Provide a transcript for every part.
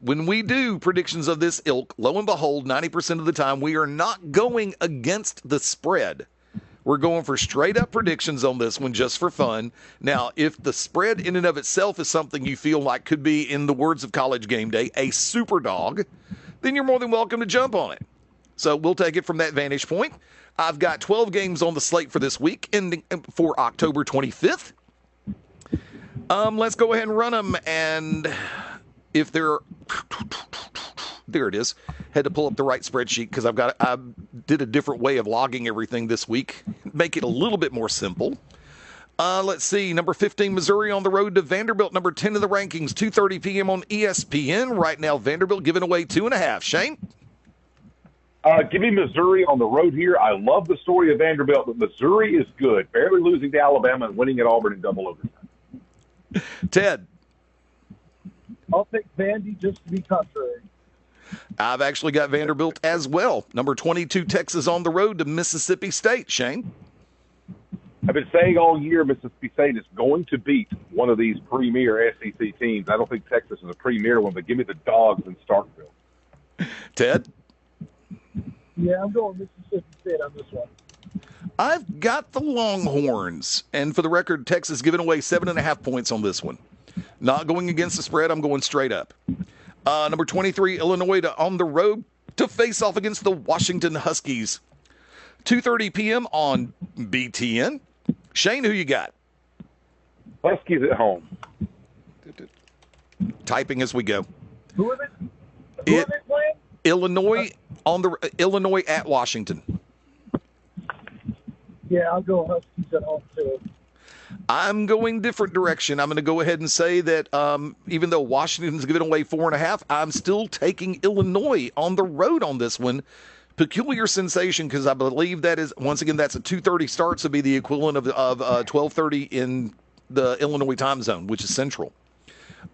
when we do predictions of this ilk, lo and behold, 90% of the time, we are not going against the spread. We're going for straight-up predictions on this one just for fun. Now, if the spread in and of itself is something you feel like could be, in the words of College Game Day, a super dog, then you're more than welcome to jump on it. So we'll take it from that vantage point. I've got 12 games on the slate for this week, ending for October 25th. Let's go ahead and run them, and if they're... There it is. Had to pull up the right spreadsheet because I did a different way of logging everything this week. Make it a little bit more simple. Let's see. Number 15, Missouri on the road to Vanderbilt. Number 10 in the rankings, 2:30 p.m. on ESPN. Right now, Vanderbilt giving away 2.5. Shane? Give me Missouri on the road here. I love the story of Vanderbilt, but Missouri is good. Barely losing to Alabama and winning at Auburn in double overtime. Ted? I'll take Vandy just to be contrary. I've actually got Vanderbilt as well. Number 22, Texas on the road to Mississippi State. Shane? I've been saying all year Mississippi State is going to beat one of these premier SEC teams. I don't think Texas is a premier one, but give me the Dogs in Starkville. Ted? Yeah, I'm going Mississippi State on this one. I've got the Longhorns. And for the record, Texas giving away 7.5 points on this one. Not going against the spread. I'm going straight up. Number 23, Illinois on the road to face off against the Washington Huskies. 2:30 p.m. on BTN. Shane, who you got? Huskies at home. Typing as we go. Who are they playing? Illinois at Washington. Yeah, I'll go Huskies at home too. I'm going different direction. I'm going to go ahead and say that even though Washington's giving away 4.5, I'm still taking Illinois on the road on this one. Peculiar sensation because I believe that is, once again, that's a 2:30 start, so it'd be the equivalent of 12:30 in the Illinois time zone, which is central.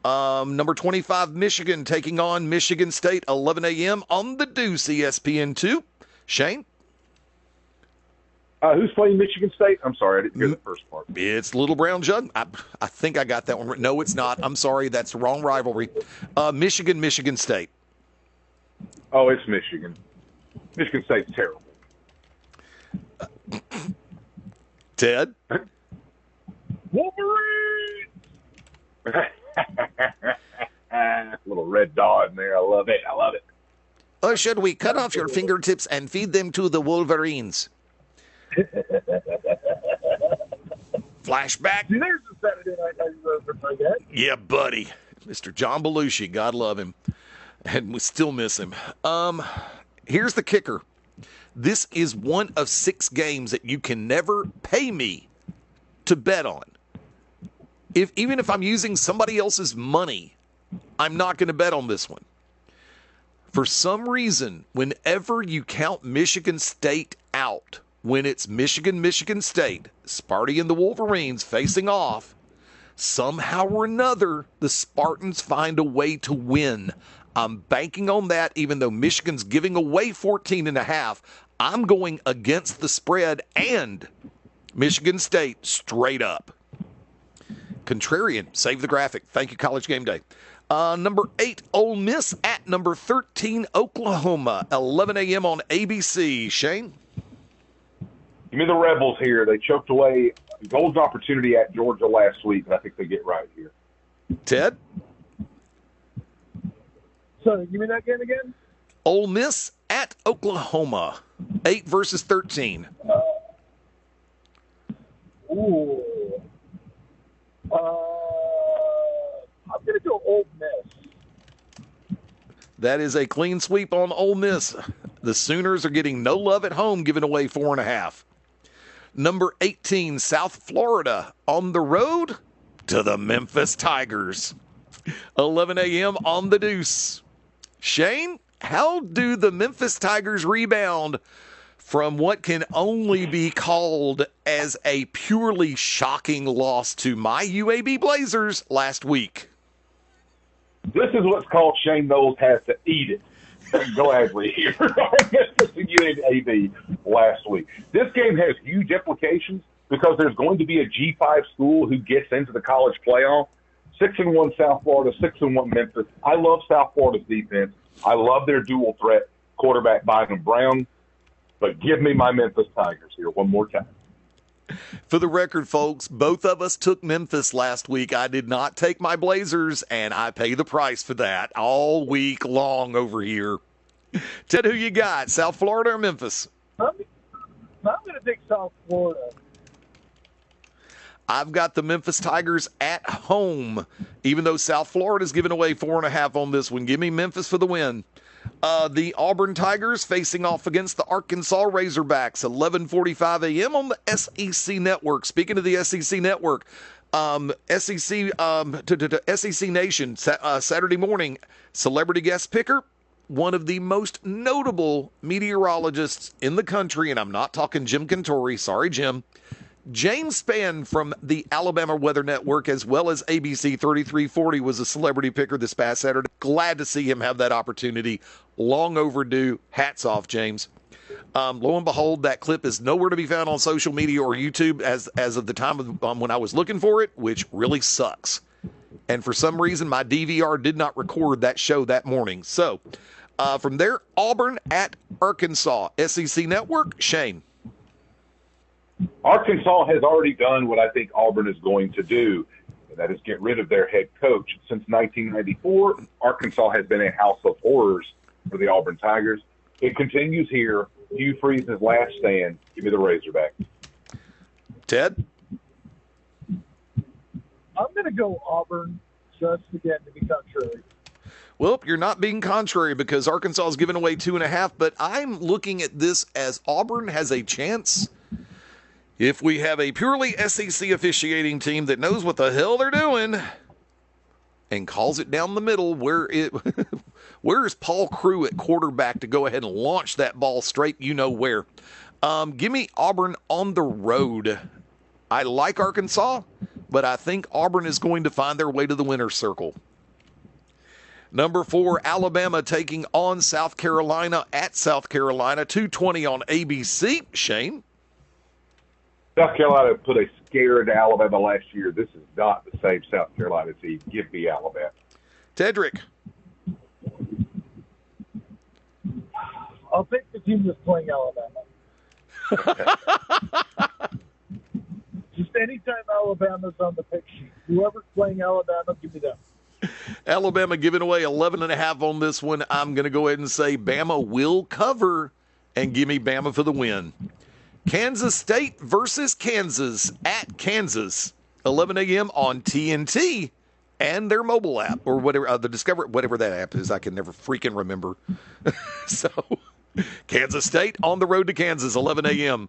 Number 25, Michigan taking on Michigan State, 11 a.m. on the Deuce, ESPN2. Shane? Who's playing Michigan State? I'm sorry, I didn't hear the first part. It's Little Brown Jug. I think I got that one right. No, it's not. I'm sorry. That's the wrong rivalry. Michigan State. Oh, it's Michigan. Michigan State's terrible. Ted? Wolverine! Little red dot in there. I love it. Or should we cut off your fingertips and feed them to the Wolverines? Flashback. See, there's a Saturday Night Heavy like that. Yeah, buddy. Mr. John Belushi. God love him. And we still miss him. Here's the kicker. This is one of 6 games that you can never pay me to bet on. Even if I'm using somebody else's money, I'm not going to bet on this one. For some reason, whenever you count Michigan State out, when it's Michigan State, Sparty and the Wolverines facing off, somehow or another, the Spartans find a way to win. I'm banking on that, even though Michigan's giving away 14.5. I'm going against the spread and Michigan State straight up. Contrarian, save the graphic. Thank you, College Game Day. Number 8, Ole Miss at number 13, Oklahoma, 11 a.m. on ABC. Shane? Give me the Rebels here. They choked away a golden opportunity at Georgia last week, and I think they get right here. Ted? So, give me that game again? Ole Miss at Oklahoma, 8 versus 13. I'm going to go Ole Miss. That is a clean sweep on Ole Miss. The Sooners are getting no love at home, giving away 4.5. Number 18, South Florida, on the road to the Memphis Tigers. 11 a.m. on the Deuce. Shane, how do the Memphis Tigers rebound from what can only be called as a purely shocking loss to my UAB Blazers last week? This is what's called Shane Knowles has to eat it. Gladly here. UAB last week. This game has huge implications because there's going to be a G5 school who gets into the college playoff. 6-1 South Florida, 6-1 Memphis. I love South Florida's defense. I love their dual threat quarterback Bynum Brown. But give me my Memphis Tigers here one more time. For the record, folks, both of us took Memphis last week. I did not take my Blazers, and I pay the price for that all week long over here. Ted, who you got, South Florida or Memphis? I'm going to take South Florida. I've got the Memphis Tigers at home, even though South Florida's giving away 4.5 on this one. Give me Memphis for the win. The Auburn Tigers facing off against the Arkansas Razorbacks, 11:45 a.m. on the SEC Network. Speaking of the SEC Network, SEC Nation, Saturday morning, celebrity guest picker, one of the most notable meteorologists in the country, and I'm not talking Jim Cantore, sorry, Jim, James Spann from the Alabama Weather Network, as well as ABC 3340, was a celebrity picker this past Saturday. Glad to see him have that opportunity. Long overdue. Hats off, James. Lo and behold, that clip is nowhere to be found on social media or YouTube as of the time of, when I was looking for it, which really sucks. And for some reason, my DVR did not record that show that morning. So, from there, Auburn at Arkansas. SEC Network, Shane. Arkansas has already done what I think Auburn is going to do, and that is get rid of their head coach. Since 1994, Arkansas has been a house of horrors for the Auburn Tigers. It continues here. Hugh Freeze's last stand. Give me the Razorbacks. Ted? I'm going to go Auburn just again to be contrary. Well, you're not being contrary because Arkansas is giving away 2.5, but I'm looking at this as Auburn has a chance. If we have a purely SEC officiating team that knows what the hell they're doing and calls it down the middle, where's Paul Crewe at quarterback to go ahead and launch that ball straight you know where? Give me Auburn on the road. I like Arkansas, but I think Auburn is going to find their way to the winner's circle. Number 4, Alabama taking on South Carolina at South Carolina, 2:20 on ABC. Shane? South Carolina put a scare into Alabama last year. This is not the same South Carolina team. Give me Alabama. Tedrick? I'll pick the team that's playing Alabama. Just anytime Alabama's on the pick sheet, whoever's playing Alabama, give me them. Alabama giving away 11.5 on this one. I'm going to go ahead and say Bama will cover and give me Bama for the win. Kansas State versus Kansas at Kansas, 11 a.m. on TNT and their mobile app or whatever, the Discover, whatever that app is. I can never freaking remember. So, Kansas State on the road to Kansas, 11 a.m.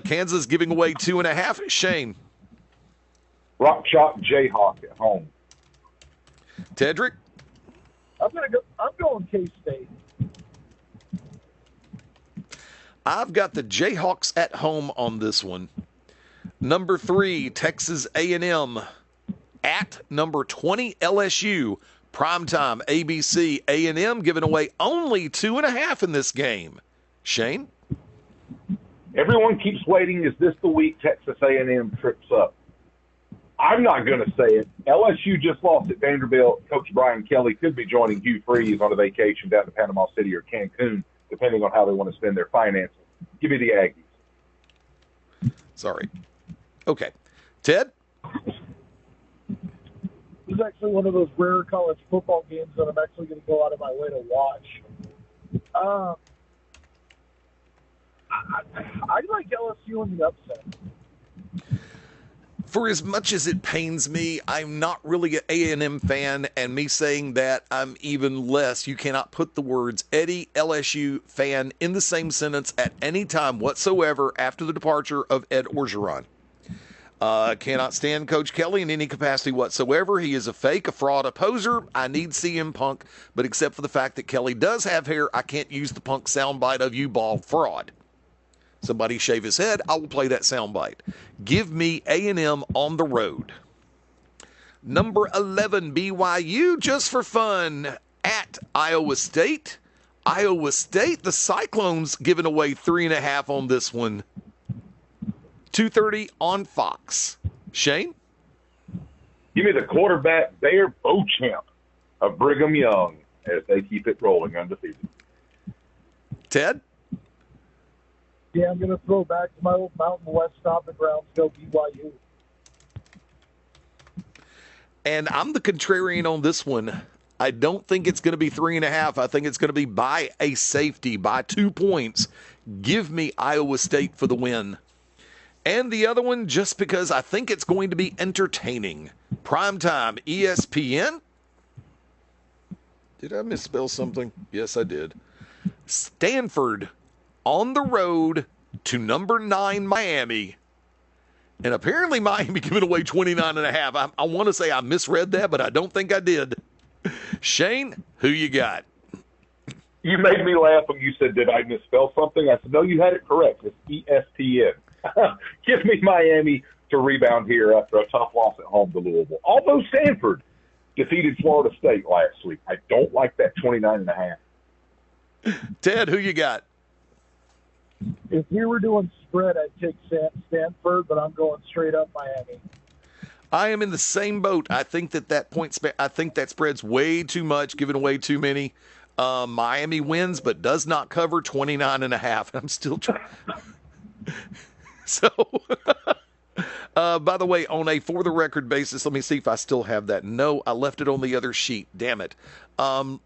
Kansas giving away 2.5. Shane. Rock Chalk Jayhawk at home. Tedrick. I'm going K-State. I've got the Jayhawks at home on this one. Number 3, Texas A&M at number 20 LSU. Primetime ABC. A&M giving away only 2.5 in this game. Shane? Everyone keeps waiting. Is this the week Texas A&M trips up? I'm not going to say it. LSU just lost at Vanderbilt. Coach Brian Kelly could be joining Hugh Freeze on a vacation down to Panama City or Cancun, depending on how they want to spend their finances. Give me the Aggies. Sorry. Okay. Ted? This is actually one of those rare college football games that I'm actually going to go out of my way to watch. I like LSU in the upset. For as much as it pains me, I'm not really an A&M fan, and me saying that, I'm even less. You cannot put the words Eddie LSU fan in the same sentence at any time whatsoever after the departure of Ed Orgeron. Cannot stand Coach Kelly in any capacity whatsoever. He is a fake, a fraud, a poser. I need CM Punk, but except for the fact that Kelly does have hair, I can't use the Punk soundbite of you bald fraud. Somebody shave his head, I will play that soundbite. Give me A&M on the road. Number 11, BYU, just for fun, at Iowa State. Iowa State, the Cyclones giving away 3.5 on this one. 2:30 on Fox. Shane? Give me the quarterback there, Beauchamp of Brigham Young, as they keep it rolling undefeated. Ted? Yeah, I'm going to throw back to my old Mountain West stomping grounds, go BYU. And I'm the contrarian on this one. I don't think it's going to be 3.5. I think it's going to be by a safety, by 2 points. Give me Iowa State for the win. And the other one, just because I think it's going to be entertaining. Primetime, ESPN. Did I misspell something? Yes, I did. Stanford on the road to number 9 Miami. And apparently Miami giving away 29.5. I want to say I misread that, but I don't think I did. Shane, who you got? You made me laugh when you said, did I misspell something? I said, no, you had it correct. It's ESPN. Give me Miami to rebound here after a tough loss at home to Louisville. Although Stanford defeated Florida State last week, I don't like that 29.5. Ted, who you got? If we were doing spread, I'd take Stanford, but I'm going straight up Miami. I am in the same boat. I think I think that spread's way too much, giving away too many. Miami wins, but does not cover 29.5. I'm still trying. So, by the way, on a for the record basis, let me see if I still have that. No, I left it on the other sheet. Damn it.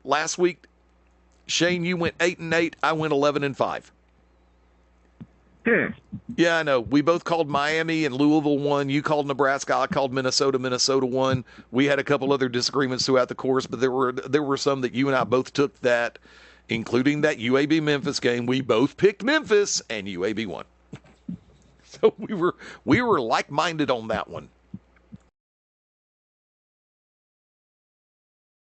Last week, Shane, you went 8-8. I went 11-5. Yeah, I know. We both called Miami and Louisville won. You called Nebraska. I called Minnesota. Minnesota won. We had a couple other disagreements throughout the course, but there were some that you and I both took that, including that UAB Memphis game. We both picked Memphis, and UAB won. So we were like-minded on that one.